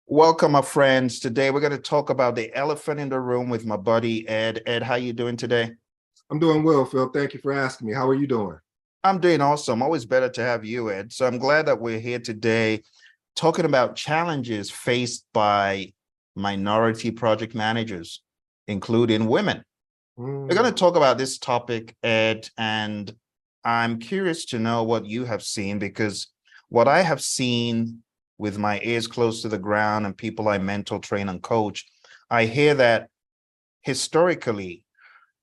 Welcome, my friends. Today we're going to talk about the elephant in the room with my buddy Ed. Ed, how you doing today? I'm doing well, Phil. Thank you for asking me. How are you doing? I'm doing awesome. Always better to have you, Ed. So I'm glad that we're here today talking about challenges faced by minority project managers, including women. We're going to Mm, talk about this topic, Ed, and I'm curious to know what you have seen because what I have seen with my ears close to the ground and people I mentor, train, and coach, I hear that historically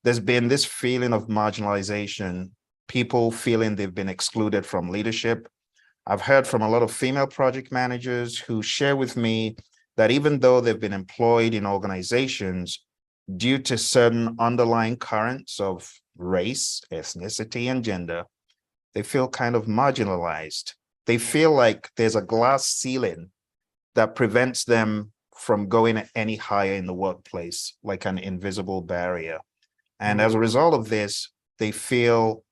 there's been this feeling of marginalization, people feeling they've been excluded from leadership. I've heard from a lot of female project managers who share with me that even though they've been employed in organizations, due to certain underlying currents of race, ethnicity, and gender, they feel kind of marginalized. They feel like there's a glass ceiling that prevents them from going any higher in the workplace, like an invisible barrier. And as a mm, result of this, they feel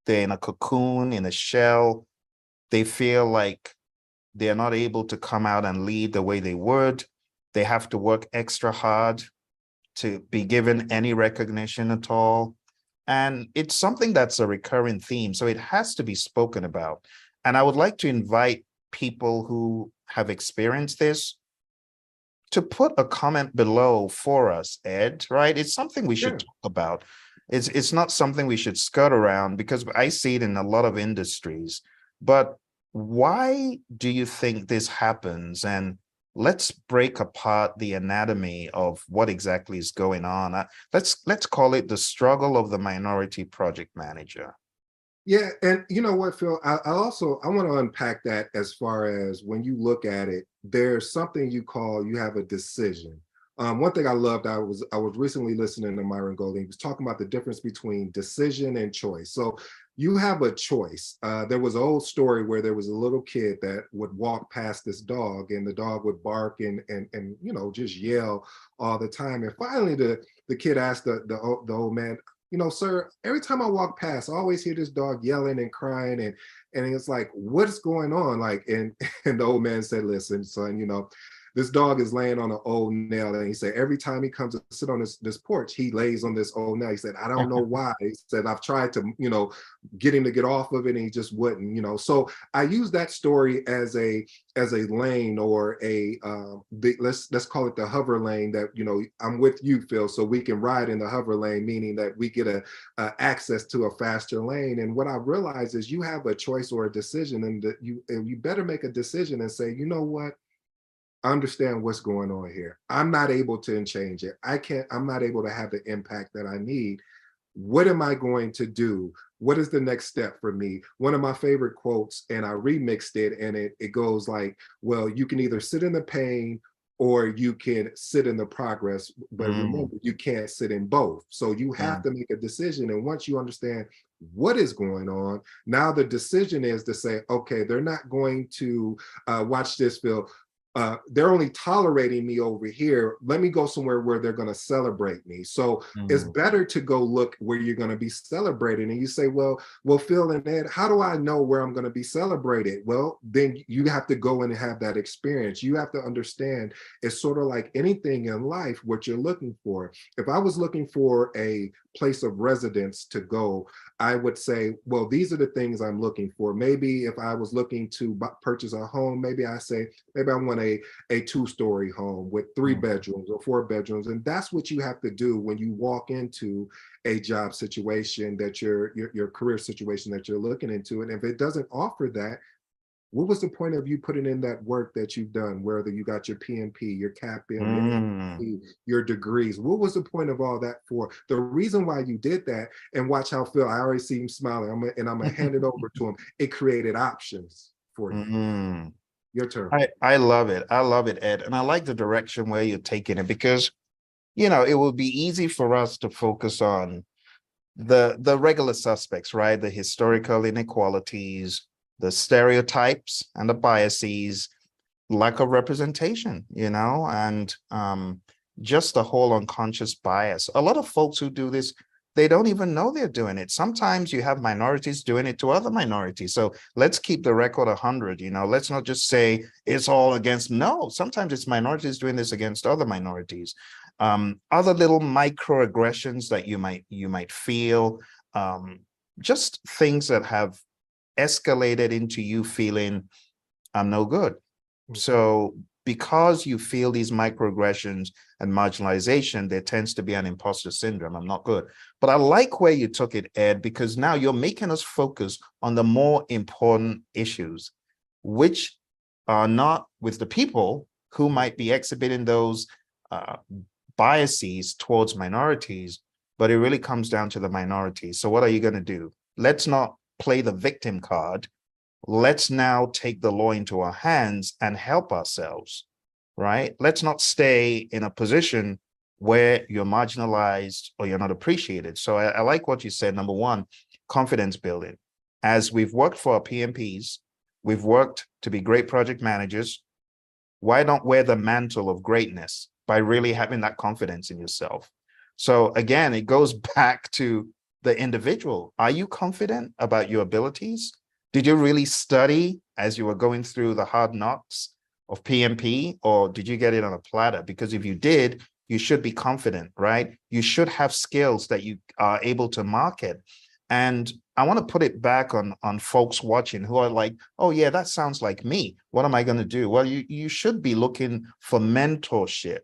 they're in a cocoon, in a shell. They feel like they're not able to come out and lead the way they would. They have to work extra hard to be given any recognition at all. And it's something that's a recurring theme. So it has to be spoken about. And I would like to invite people who have experienced this to put a comment below for us, Ed, right? It's something we should yeah. talk about. It's not something we should skirt around because I see it in a lot of industries. But why do you think this happens? And let's break apart the anatomy of what exactly is going on. Let's call it the struggle of the minority project manager. Yeah, and you know what, Phil? I want to unpack that as far as when you look at it, there's something you have a decision. One thing I loved, I was recently listening to Myron Golden. He was talking about the difference between decision and choice. So you have a choice. There was an old story where there was a little kid that would walk past this dog, and the dog would bark and just yell all the time. And finally, the kid asked the old man, sir, every time I walk past, I always hear this dog yelling and crying, and it's like, what's going on? Like, and and the old man said, listen, son, this dog is laying on an old nail. And he said, every time he comes to sit on this porch, he lays on this old nail. He said, I don't know why. He said, I've tried to, get him to get off of it, and he just wouldn't. So I use that story as a lane, or let's call it the hover lane, that I'm with you, Phil, so we can ride in the hover lane, meaning that we get a access to a faster lane. And what I realize is you have a choice or a decision, and that you better make a decision and say, you know what, I understand what's going on here. I'm not able to change it. I'm not able to have the impact that I need. What am I going to do? What is the next step for me? One of my favorite quotes, and I remixed it, and it goes like, well, you can either sit in the pain or you can sit in the progress. But Mm, remember, you can't sit in both. So you have mm, to make a decision. And once you understand what is going on, now the decision is to say, okay, they're not going to watch this, Phil. They're only tolerating me over here. Let me go somewhere where they're going to celebrate me. So it's mm, better to go look where you're going to be celebrated. And you say, well, Phil and Ed, how do I know where I'm going to be celebrated? Well, then you have to go and have that experience. You have to understand it's sort of like anything in life, what you're looking for. If I was looking for a place of residence to go, I would say, well, these are the things I'm looking for. Maybe if I was looking to purchase a home, maybe I want a two-story home with three mm. bedrooms or four bedrooms. And that's what you have to do when you walk into a job situation, that your career situation that you're looking into. And if it doesn't offer that, what was the point of you putting in that work that you've done, whether you got your PMP, your CAPM, your Mm. NP, your degrees? What was the point of all that for? The reason why you did that, and watch how Phil, I already see him smiling, I'm gonna hand it over to him. It created options for you. Mm. Your turn. I love it. I love it, Ed. And I like the direction where you're taking it because, it will be easy for us to focus on the regular suspects, right? The historical inequalities, the stereotypes and the biases, lack of representation, and just the whole unconscious bias. A lot of folks who do this they don't even know they're doing it. Sometimes you have minorities doing it to other minorities. So let's keep the record 100, let's not just say it's all against, no, sometimes it's minorities doing this against other minorities. Other little microaggressions that you might feel, just things that have escalated into you feeling I'm no good. So because you feel these microaggressions and marginalization, there tends to be an imposter syndrome. I'm not good. But I like where you took it, Ed, because now you're making us focus on the more important issues, which are not with the people who might be exhibiting those biases towards minorities, but it really comes down to the minorities. So what are you going to do? Let's not play the victim card. Let's now take the law into our hands and help ourselves, right? Let's not stay in a position where you're marginalized or you're not appreciated. So I like what you said. Number one, confidence building. As we've worked for our PMPs, we've worked to be great project managers. Why not wear the mantle of greatness by really having that confidence in yourself? So again, it goes back to the individual. Are you confident about your abilities? Did you really study as you were going through the hard knocks of PMP, or did you get it on a platter? Because if you did, you should be confident, right? You should have skills that you are able to market. And I want to put it back on folks watching who are like, oh yeah, that sounds like me. What am I going to do? Well, you should be looking for mentorship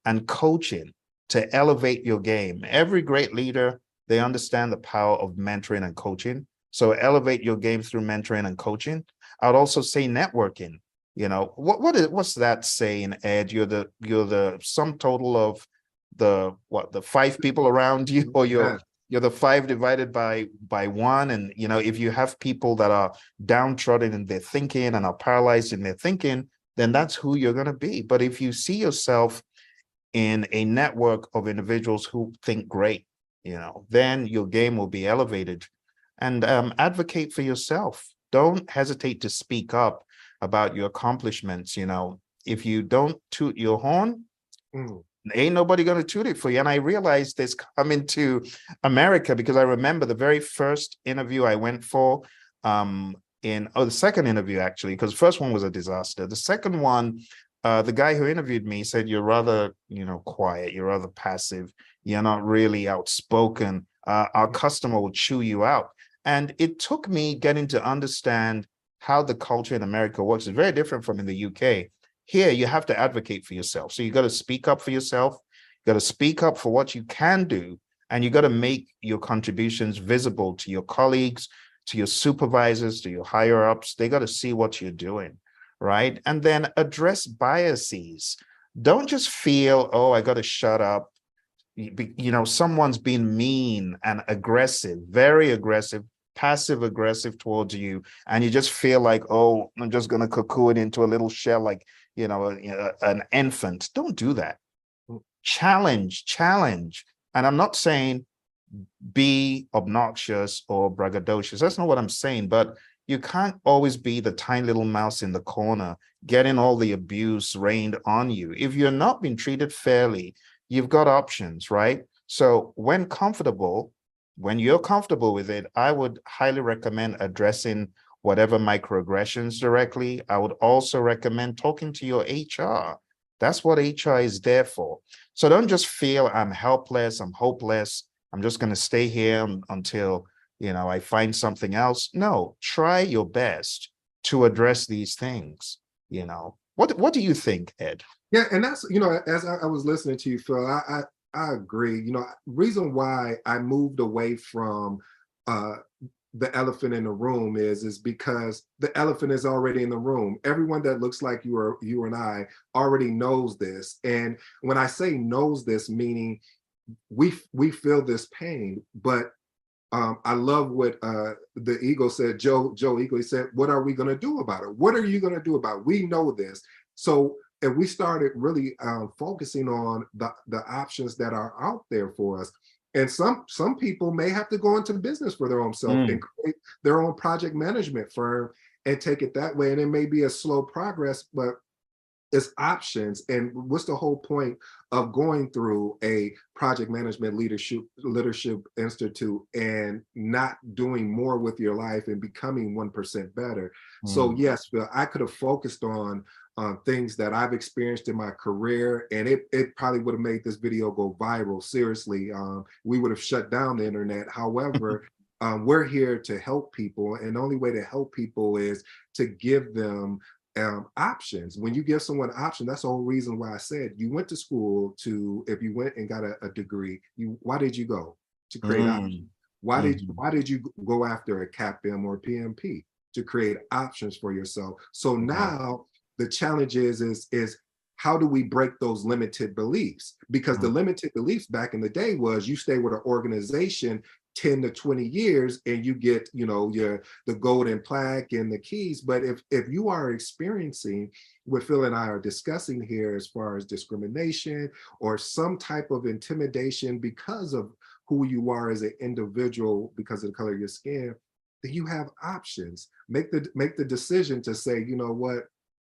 and coaching to elevate your game. Every great leader, they understand the power of mentoring and coaching. So elevate your game through mentoring and coaching. I'd also say networking. What's that saying, Ed? You're the sum total of the 5 people around you, or you're the 5 divided by 1. And if you have people that are downtrodden in their thinking and are paralyzed in their thinking, then that's who you're going to be. But if you see yourself in a network of individuals who think great, then your game will be elevated. And advocate for yourself. Don't hesitate to speak up about your accomplishments. If you don't toot your horn, ain't nobody going to toot it for you. And I realized this coming to America, because I remember the very first interview I went for, the second interview, actually, because the first one was a disaster. The second one, the guy who interviewed me said, you're rather, quiet, you're rather passive, you're not really outspoken. Our customer will chew you out. And it took me getting to understand how the culture in America works. It's very different from in the UK. Here, you have to advocate for yourself. So you got to speak up for yourself. You got to speak up for what you can do. And you got to make your contributions visible to your colleagues, to your supervisors, to your higher ups. They got to see what you're doing, right? And then address biases. Don't just feel, oh, I got to shut up. Someone's being mean and aggressive, very aggressive, passive aggressive towards you, and you just feel like, oh, I'm just going to cocoon into a little shell like, an infant. Don't do that. Challenge. And I'm not saying be obnoxious or braggadocious. That's not what I'm saying, but you can't always be the tiny little mouse in the corner getting all the abuse rained on you. If you're not being treated fairly, you've got options, right? So when you're comfortable with it, I would highly recommend addressing whatever microaggressions directly. I would also recommend talking to your HR. That's what HR is there for. So don't just feel I'm helpless, I'm hopeless, I'm just going to stay here until, I find something else. No, try your best to address these things. What do you think, Ed? Yeah, and that's, as I was listening to you, Phil, I agree. Reason why I moved away from the elephant in the room is because the elephant is already in the room. Everyone that looks like you and I already knows this. And when I say knows this, meaning we feel this pain, but I love what the Eagle said, Joe Eagle, he said, what are we going to do about it? What are you going to do about it? We know this. So if we started really focusing on the options that are out there for us, and some people may have to go into business for their own self and create their own project management firm and take it that way. And it may be a slow progress, but It's options. And what's the whole point of going through a project management leadership institute and not doing more with your life and becoming 1% better? So Mm, yes, Phil, I could have focused on things that I've experienced in my career, and it probably would have made this video go viral. Seriously, we would have shut down the internet. However, we're here to help people, and the only way to help people is to give them options. When you give someone option, that's the whole reason why I said you went to school to, if you went and got a degree, why did you go? To create options. mm, Why did you go after a CAPM or PMP? To create options for yourself. So yeah. now the challenge is how do we break those limited beliefs? Because the Mm, limited beliefs back in the day was you stay with an organization 10 to 20 years and you get, the golden plaque and the keys. But if you are experiencing what Phil and I are discussing here as far as discrimination or some type of intimidation because of who you are as an individual, because of the color of your skin, then you have options. Make the decision to say, you know what,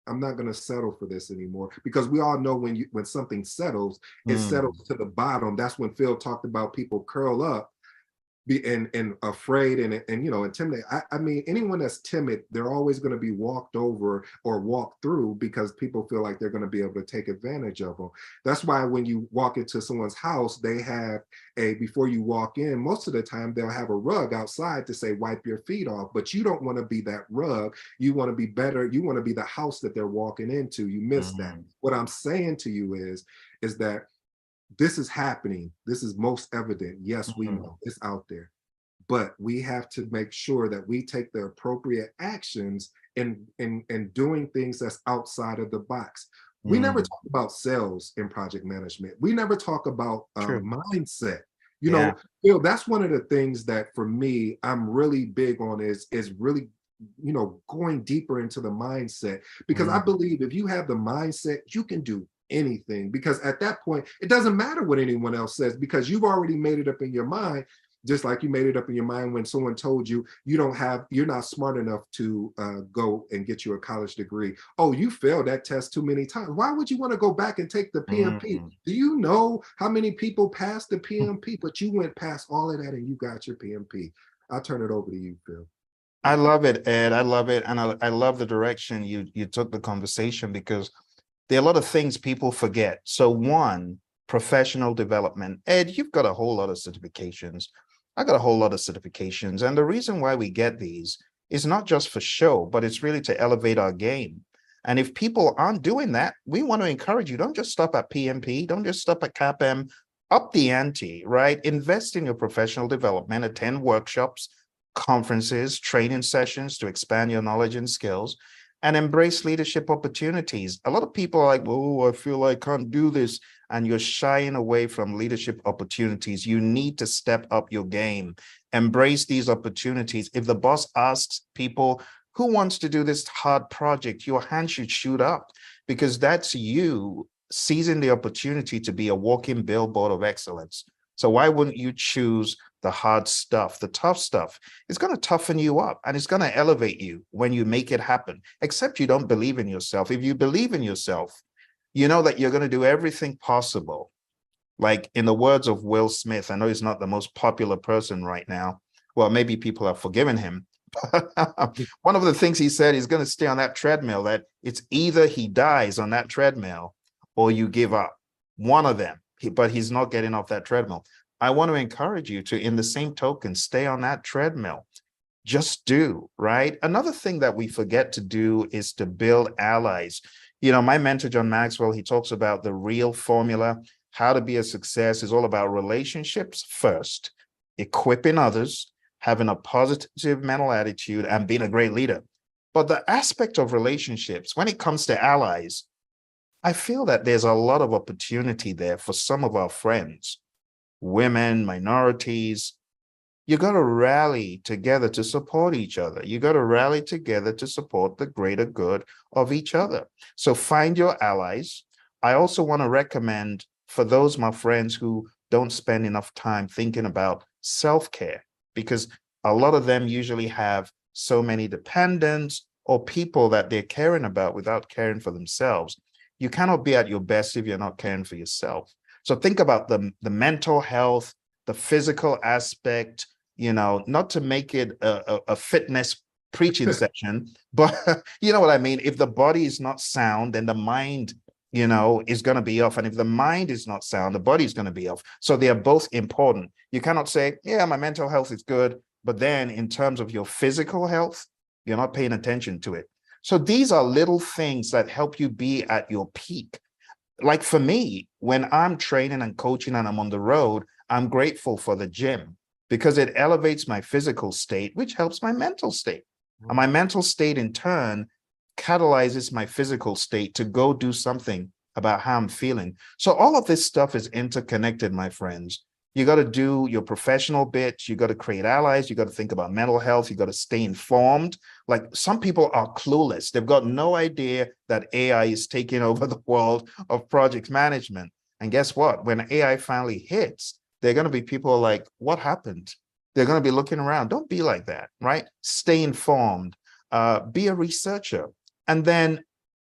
I'm not going to settle for this anymore, because we all know when something settles, it mm, settles to the bottom. That's when Phil talked about people curl up be and afraid and intimidated. I mean, anyone that's timid, they're always going to be walked over or walked through because people feel like they're going to be able to take advantage of them. That's why when you walk into someone's house, they have before you walk in, most of the time they'll have a rug outside to say wipe your feet off, but you don't want to be that rug. You want to be better. You want to be the house that they're walking into. You miss that. mm, What I'm saying to you is that this is happening. This is most evident. Yes, we mm, know it's out there, but we have to make sure that we take the appropriate actions in doing things that's outside of the box. We never mm. talk about sales in project management. We never talk about True. mindset. Yeah. That's one of the things that for me, I'm really big on is really going deeper into the mindset, because I Mm, believe if you have the mindset, you can do anything, because at that point it doesn't matter what anyone else says, because you've already made it up in your mind, just like you made it up in your mind when someone told you you're not smart enough to go and get you a college degree. Oh, you failed that test too many times. Why would you want to go back and take the PMP? mm. Do you know how many people passed the PMP? But you went past all of that and you got your PMP. I'll turn it over to you, Phil. I love it, Ed. I love it. And I love the direction you took the conversation, because there are a lot of things people forget. So one, professional development. Ed, you've got a whole lot of certifications. I got a whole lot of certifications. And the reason why we get these is not just for show, but it's really to elevate our game. And if people aren't doing that, we want to encourage you. Don't just stop at PMP. Don't just stop at CAPM. Up the ante, right? Invest in your professional development, attend workshops, conferences, training sessions to expand your knowledge and skills, and embrace leadership opportunities. A lot of people are like, oh, I feel I can't do this. And you're shying away from leadership opportunities. You need to step up your game, embrace these opportunities. If the boss asks people, who wants to do this hard project, your hand should shoot up, because that's you seizing the opportunity to be a walking billboard of excellence. So why wouldn't you choose the hard stuff, the tough stuff? It's going to toughen you up and it's going to elevate you when you make it happen, except you don't believe in yourself. If you believe in yourself, you know that you're going to do everything possible. Like in the words of Will Smith, I know he's not the most popular person right now. Well, maybe people have forgiven him. One of the things he said, he's going to stay on that treadmill, that it's either he dies on that treadmill or you give up. One of them, but he's not getting off that treadmill. I want to encourage you to, in the same token, stay on that treadmill. Just do, right? Another thing that we forget to do is to build allies. My mentor, John Maxwell, he talks about the real formula. How to be a success is all about relationships first, equipping others, having a positive mental attitude, and being a great leader. But the aspect of relationships, when it comes to allies, I feel that there's a lot of opportunity there for some of our friends, women, minorities. You got to rally together to support each other. You got to rally together to support the greater good of each other. So find your allies. I also want to recommend, for those my friends who don't spend enough time thinking about self-care, because a lot of them usually have so many dependents or people that they're caring about without caring for themselves. you cannot be at your best if you're not caring for yourself. So think about the mental health, the physical aspect, not to make it a fitness preaching session, but you know what I mean? If the body is not sound, then the mind, is going to be off. And if the mind is not sound, the body is going to be off. So they are both important. You cannot say, yeah, my mental health is good, but then in terms of your physical health, you're not paying attention to it. So these are little things that help you be at your peak. Like for me, when I'm training and coaching and I'm on the road, I'm grateful for the gym because it elevates my physical state, which helps my mental state. And my mental state in turn catalyzes my physical state to go do something about how I'm feeling. So all of this stuff is interconnected, my friends. You got to do your professional bits. You got to create allies. You got to think about mental health. You got to stay informed. Like some people are clueless. They've got no idea that AI is taking over the world of project management. And guess what? When AI finally hits, they're going to be people like, what happened? They're going to be looking around. Don't be like that, right? Stay informed. Be a researcher. And then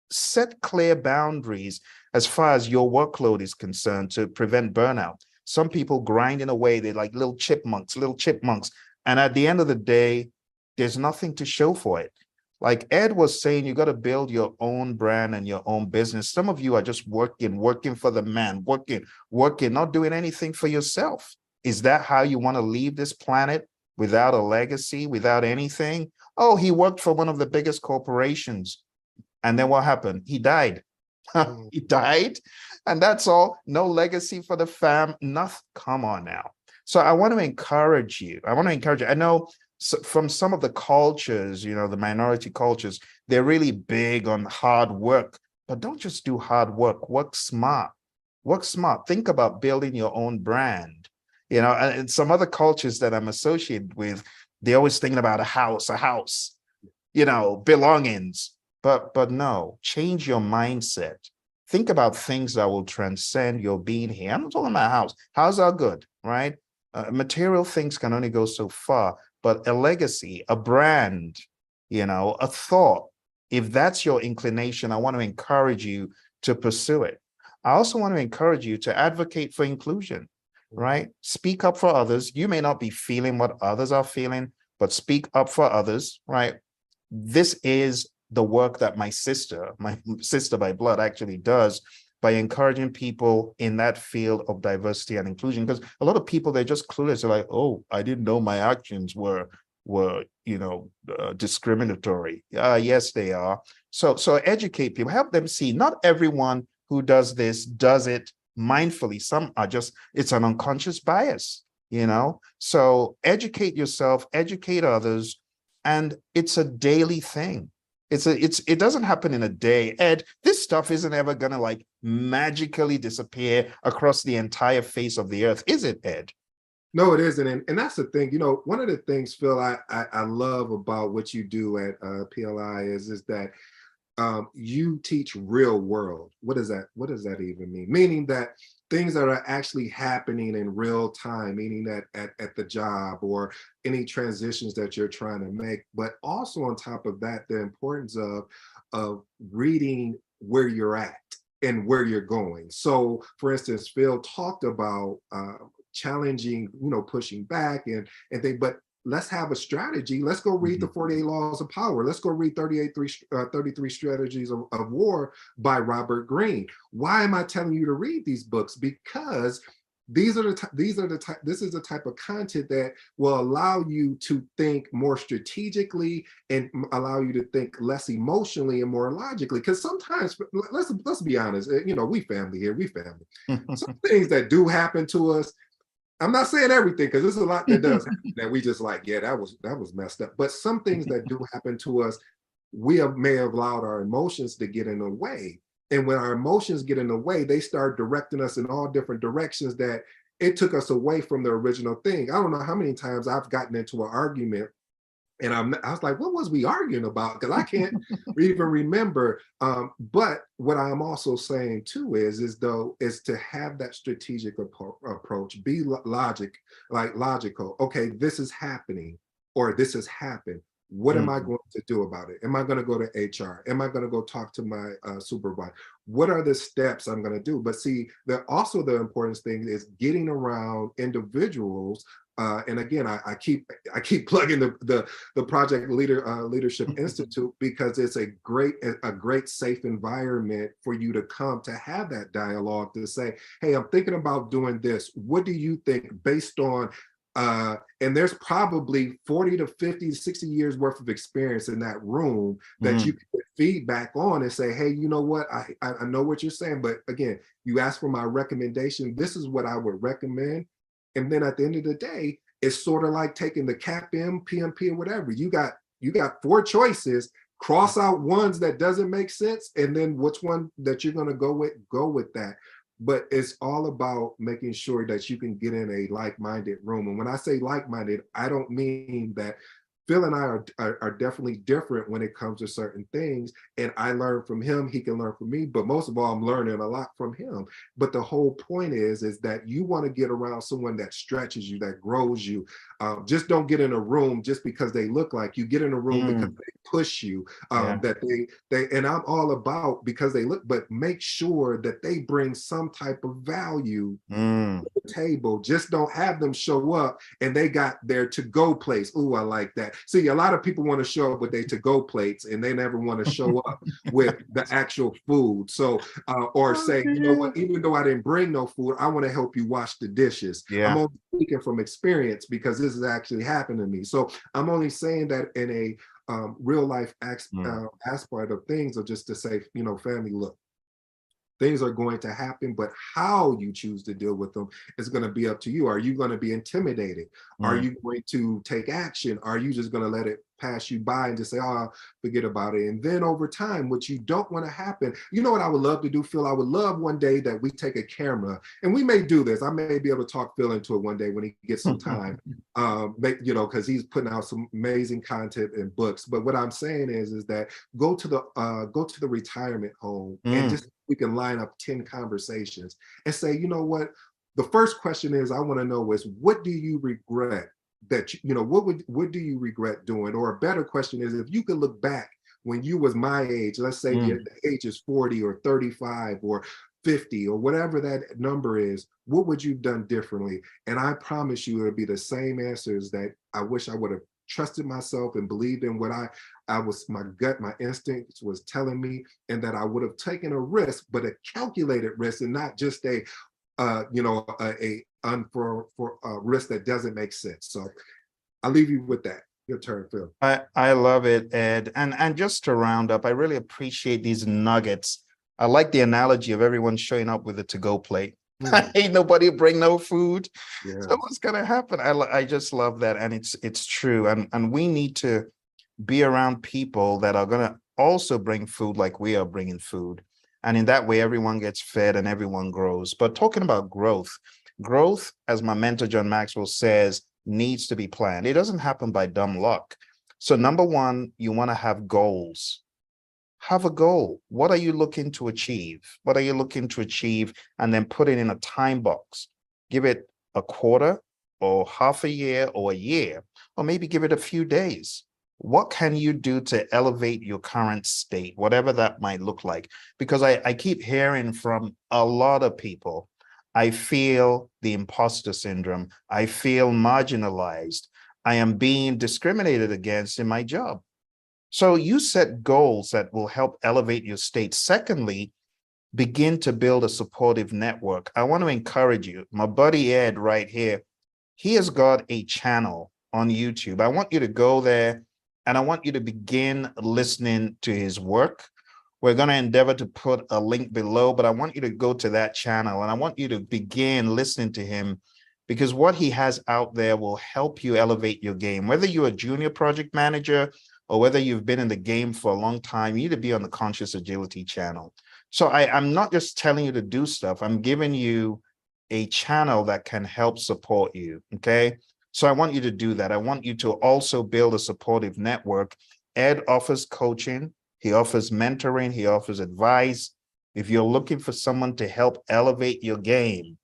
set clear boundaries as far as your workload is concerned to prevent burnout. Some people grinding away, they're like little chipmunks. And at the end of the day, there's nothing to show for it. Like Ed was saying, you got to build your own brand and your own business. Some of you are just working for the man, working, not doing anything for yourself. Is that how you want to leave this planet without a legacy, without anything? Oh, he worked for one of the biggest corporations. And then what happened? He died. He died. And that's all. No legacy for the fam. Nothing. Come on now. So I want to encourage you. I know from some of the cultures, the minority cultures, they're really big on hard work. But don't just do hard work. Work smart. Work smart. Think about building your own brand. And some other cultures that I'm associated with, they're always thinking about a house, belongings. But no, change your mindset. Think about things that will transcend your being here. I'm not talking about house. Houses are good, right? Material things can only go so far, but a legacy, a brand, a thought, if that's your inclination, I want to encourage you to pursue it. I also want to encourage you to advocate for inclusion, right? Speak up for others. You may not be feeling what others are feeling, but speak up for others, right? This is the work that my sister by blood actually does by encouraging people in that field of diversity and inclusion. Because a lot of people, they're just clueless. They're like, oh, I didn't know my actions were discriminatory. Yes, they are. So educate people, help them see not everyone who does this does it mindfully. Some are just, it's an unconscious bias, So educate yourself, educate others, and it's a daily thing. It doesn't happen in a day. Ed, this stuff isn't ever gonna like magically disappear across the entire face of the earth, is it, Ed? No, it isn't. And that's the thing, one of the things, Phil, I love about what you do at PLI is that you teach real world. What does that even mean? Meaning that things that are actually happening in real time, meaning that at the job or any transitions that you're trying to make, but also on top of that, the importance of reading where you're at and where you're going. So for instance, Phil talked about challenging, pushing back and they, but let's have a strategy. Let's go read the 48 Laws of Power. Let's go read 33 Strategies of War by Robert Greene. Why am I telling you to read these books? Because this is the type of content that will allow you to think more strategically and allow you to think less emotionally and more logically. Because sometimes, let's be honest, we family here, we family. Some things that do happen to us, I'm not saying everything, because there's a lot that does happen that we just like, yeah, that was messed up. But some things that do happen to us, may have allowed our emotions to get in the way. And when our emotions get in the way, they start directing us in all different directions that it took us away from the original thing. I don't know how many times I've gotten into an argument and I was like, what was we arguing about? Because I can't even remember. But what I'm also saying too is to have that strategic approach, be logical. Okay, this is happening or this has happened. What am I Mm, going to do about it? Am I going to go to HR? Am I going to go talk to my supervisor? What are the steps I'm going to do? But see, also the important thing is getting around individuals. And again, I keep plugging the Project Leadership Institute, because it's a great safe environment for you to come to have that dialogue, to say, hey, I'm thinking about doing this. What do you think, based on and there's probably 40 to 50, 60 years worth of experience in that room that you mm, can get feedback on and say, hey, you know what? I know what you're saying, but again, you asked for my recommendation. This is what I would recommend. And then at the end of the day, it's sort of like taking the CAPM, PMP, or whatever. You got four choices. Cross out ones that doesn't make sense, and then which one that you're going to go with that. But it's all about making sure that you can get in a like-minded room. And when I say like-minded, I don't mean that. Phil and I are definitely different when it comes to certain things. And I learn from him, he can learn from me. But most of all, I'm learning a lot from him. But the whole point is that you want to get around someone that stretches you, that grows you. Just don't get in a room just because they look like you. Get in a room because mm, they push you. yeah. That they and I'm all about because they look, but make sure that they bring some type of value Mm, to the table. Just don't have them show up and they got their to-go plates. Ooh, I like that. See, a lot of people want to show up with their to-go plates and they never want to show up with the actual food. So, or say, you know okay. what, even though I didn't bring no food, I want to help you wash the dishes. I'm Yeah. only speaking from experience because this has actually happened to me. So I'm only saying that in a real life Mm, aspect of things, or just to say, family, look, things are going to happen, but how you choose to deal with them is going to be up to you. Are you going to be intimidated? Are mm, you going to take action? Are you just going to let it pass you by and just say, oh, forget about it? And then over time, what you don't want to happen, you know what I would love to do, Phil? I would love one day that we take a camera, and we may do this. I may be able to talk Phil into it one day when he gets some time, because he's putting out some amazing content and books. But what I'm saying is that go to the retirement home and mm, just we can line up 10 conversations and say, you know what? The first question is I want to know is, what do you regret that what do you regret doing? Or a better question is, if you could look back when you was my age, let's say mm. the age is 40 or 35 or 50 or whatever that number is, what would you have done differently? And I promise you it'll be the same answers that I wish I would have trusted myself and believed in what I was, my gut, my instincts was telling me, and that I would have taken a risk, but a calculated risk, and not just a risk that doesn't make sense. So I'll leave you with that. Your turn, Phil. I love it, Ed. And just to round up, I really appreciate these nuggets. I like the analogy of everyone showing up with a to-go plate. Mm, Ain't nobody bring no food. So yes. what's gonna happen? I just love that, and it's true. And we need to be around people that are gonna also bring food like we are bringing food. And in that way, everyone gets fed and everyone grows. But talking about growth, as my mentor John Maxwell says, needs to be planned. It doesn't happen by dumb luck. So number one, you want to have goals. Have a goal. What are you looking to achieve? What are you looking to achieve? And then put it in a time box. Give it a quarter or half a year or a year, or maybe give it a few days. What can you do to elevate your current state, whatever that might look like? Because I keep hearing from a lot of people, I feel the imposter syndrome. I feel marginalized. I am being discriminated against in my job. So you set goals that will help elevate your state. Secondly, begin to build a supportive network. I want to encourage you. My buddy Ed right here, he has got a channel on YouTube. I want you to go there and I want you to begin listening to his work. We're going to endeavor to put a link below, but I want you to go to that channel and I want you to begin listening to him, because what he has out there will help you elevate your game. Whether you're a junior project manager or whether you've been in the game for a long time, you need to be on the Conscious Agility channel. So I'm not just telling you to do stuff. I'm giving you a channel that can help support you. Okay. So I want you to do that. I want you to also build a supportive network. Ed offers coaching. He offers mentoring. He offers advice. If you're looking for someone to help elevate your game,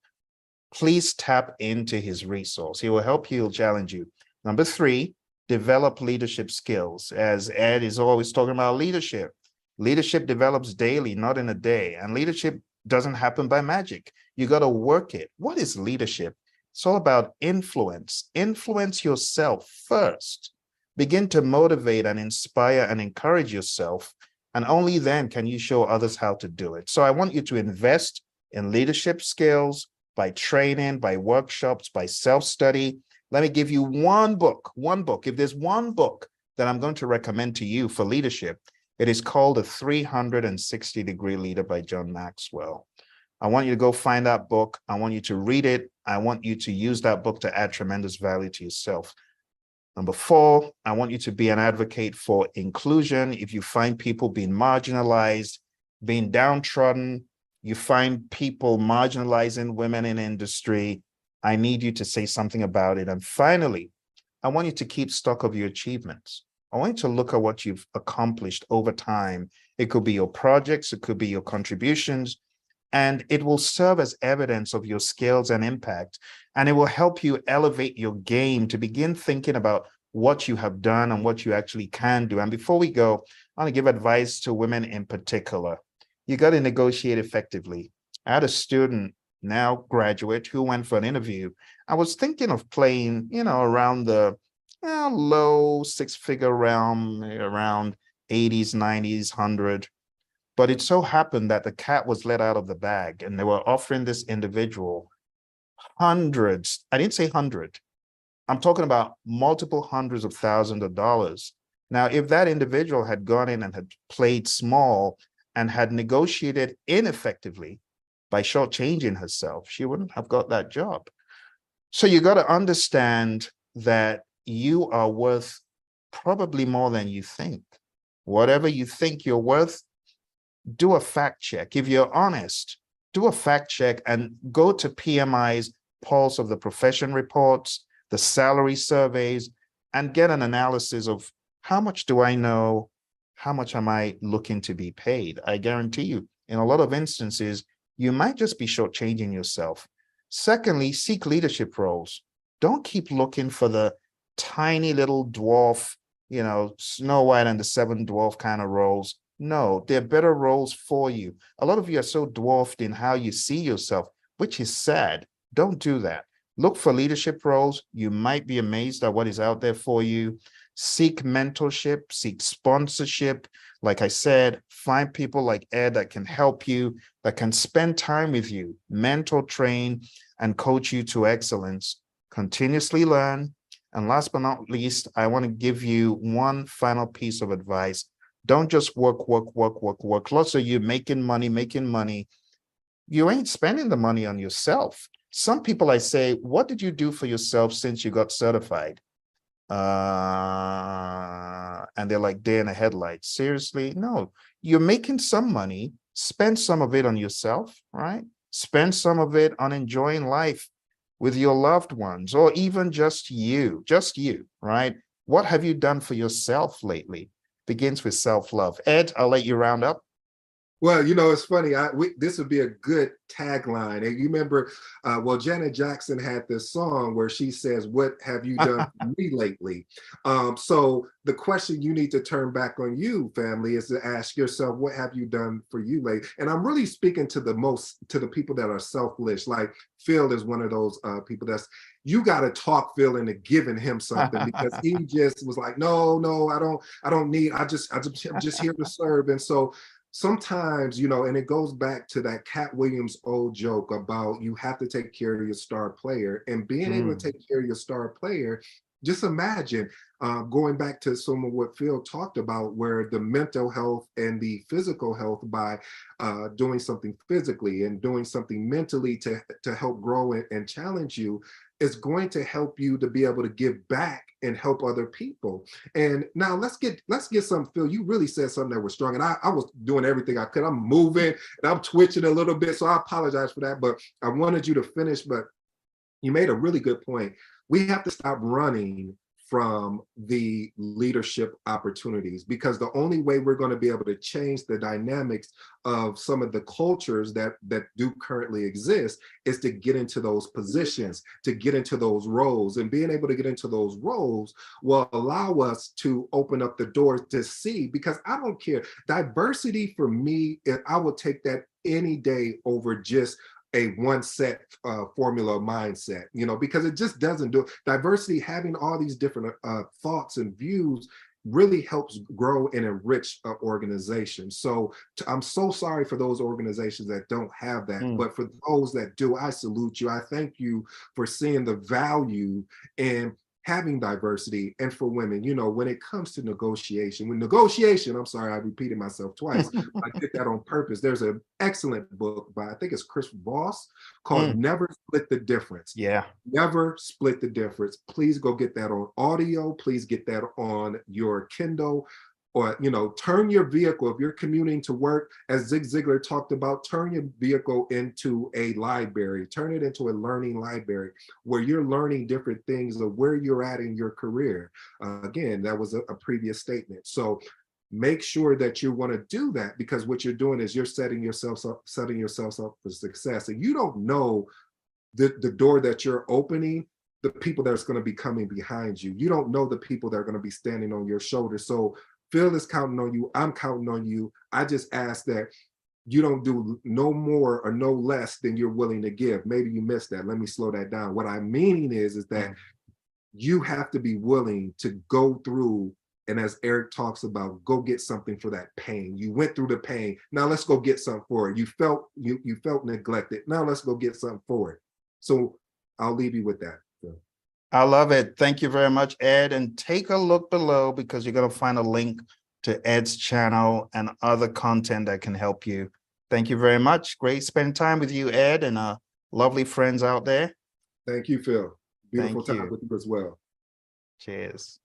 please tap into his resource. He will help you, he'll challenge you. Number three, develop leadership skills. As Ed is always talking about leadership, leadership develops daily, not in a day. And leadership doesn't happen by magic. You got to work it. What is leadership? It's all about influence. Influence yourself first. Begin to motivate and inspire and encourage yourself. And only then can you show others how to do it. So I want you to invest in leadership skills by training, by workshops, by self-study. Let me give you one book. If there's one book that I'm going to recommend to you for leadership, it is called The 360-Degree Leader by John Maxwell. I want you to go find that book. I want you to read it. I want you to use that book to add tremendous value to yourself. Number 4, I want you to be an advocate for inclusion. If you find people being marginalized, being downtrodden, you find people marginalizing women in industry, I need you to say something about it. And finally, I want you to keep stock of your achievements. I want you to look at what you've accomplished over time. It could be your projects, it could be your contributions, and it will serve as evidence of your skills and impact. And it will help you elevate your game to begin thinking about what you have done and what you actually can do. And before we go, I want to give advice to women in particular. You got to negotiate effectively. I had a student, now graduate, who went for an interview. I was thinking of playing, around the low six-figure realm, around 80s, 90s, 100. But it so happened that the cat was let out of the bag and they were offering this individual hundreds. I didn't say 100. I'm talking about multiple hundreds of thousands of dollars. Now, if that individual had gone in and had played small and had negotiated ineffectively by shortchanging herself, she wouldn't have got that job. So you got to understand that you are worth probably more than you think. Whatever you think you're worth, do a fact check. If you're honest, do a fact check and go to PMI's Pulse of the Profession reports, the salary surveys, and get an analysis of how much do I know? How much am I looking to be paid? I guarantee you, in a lot of instances, you might just be shortchanging yourself. Secondly, seek leadership roles. Don't keep looking for the tiny little dwarf, Snow White and the Seven Dwarf kind of roles. No, there are better roles for you. A lot of you are so dwarfed in how you see yourself, which is sad. Don't do that. Look for leadership roles. You might be amazed at what is out there for you. Seek mentorship, seek sponsorship. Like I said, find people like Ed that can help you, that can spend time with you, mentor, train, and coach you to excellence. Continuously learn. And last but not least, I want to give you one final piece of advice. Don't just work. Lots of you making money. You ain't spending the money on yourself. Some people I say, what did you do for yourself since you got certified? And they're like deer in the headlights. Seriously? No, you're making some money. Spend some of it on yourself, right? Spend some of it on enjoying life with your loved ones, or even just you, right? What have you done for yourself lately? Begins with self-love. Ed, I'll let you round up. Well, it's funny. This would be a good tagline. And you remember, Janet Jackson had this song where she says, "What have you done for me lately?" So the question you need to turn back on you, family, is to ask yourself, "What have you done for you lately?" And I'm really speaking to the people that are selfish. Like Phil is one of those people you got to talk Phil into giving him something, because he just was like, "No, I don't need. I'm just here to serve." And so sometimes, and it goes back to that Cat Williams old joke about you have to take care of your star player, and being able to take care of your star player. Just imagine going back to some of what Phil talked about, where the mental health and the physical health by doing something physically and doing something mentally to help grow and challenge you is going to help you to be able to give back and help other people. And now let's get some, Phil, you really said something that was strong, and I was doing everything I could. I'm moving and I'm twitching a little bit, so I apologize for that, but I wanted you to finish. But you made a really good point. We have to stop running from the leadership opportunities, because the only way we're going to be able to change the dynamics of some of the cultures that do currently exist is to get into those positions, to get into those roles. And being able to get into those roles will allow us to open up the doors to see, because I don't care. Diversity for me, I will take that any day over just a one set formula mindset, because it just doesn't do diversity. Having all these different thoughts and views really helps grow and enrich an organization. So I'm so sorry for those organizations that don't have that, but for those that do, I salute you. I thank you for seeing the value in having diversity. And for women, when it comes to negotiation, I'm sorry, I repeated myself twice. I did that on purpose. There's an excellent book by, I think it's Chris Voss, called Never Split the Difference. Yeah. Never Split the Difference. Please go get that on audio. Please get that on your Kindle. Or, turn your vehicle, if you're commuting to work, as Zig Ziglar talked about, turn your vehicle into a library, turn it into a learning library where you're learning different things of where you're at in your career. Again, that was a previous statement. So make sure that you want to do that, because what you're doing is you're setting yourself up for success. And you don't know the door that you're opening, the people that's going to be coming behind you. You don't know the people that are going to be standing on your shoulders. So Phil is counting on you. I'm counting on you. I just ask that you don't do no more or no less than you're willing to give. Maybe you missed that. Let me slow that down. What I'm meaning is that you have to be willing to go through, and as Eric talks about, go get something for that pain. You went through the pain. Now let's go get something for it. You felt neglected. Now let's go get something for it. So I'll leave you with that. I love it. Thank you very much, Ed. And take a look below, because you're going to find a link to Ed's channel and other content that can help you. Thank you very much. Great spending time with you, Ed, and lovely friends out there. Thank you, Phil. Beautiful Thank time you. with you as well. Cheers.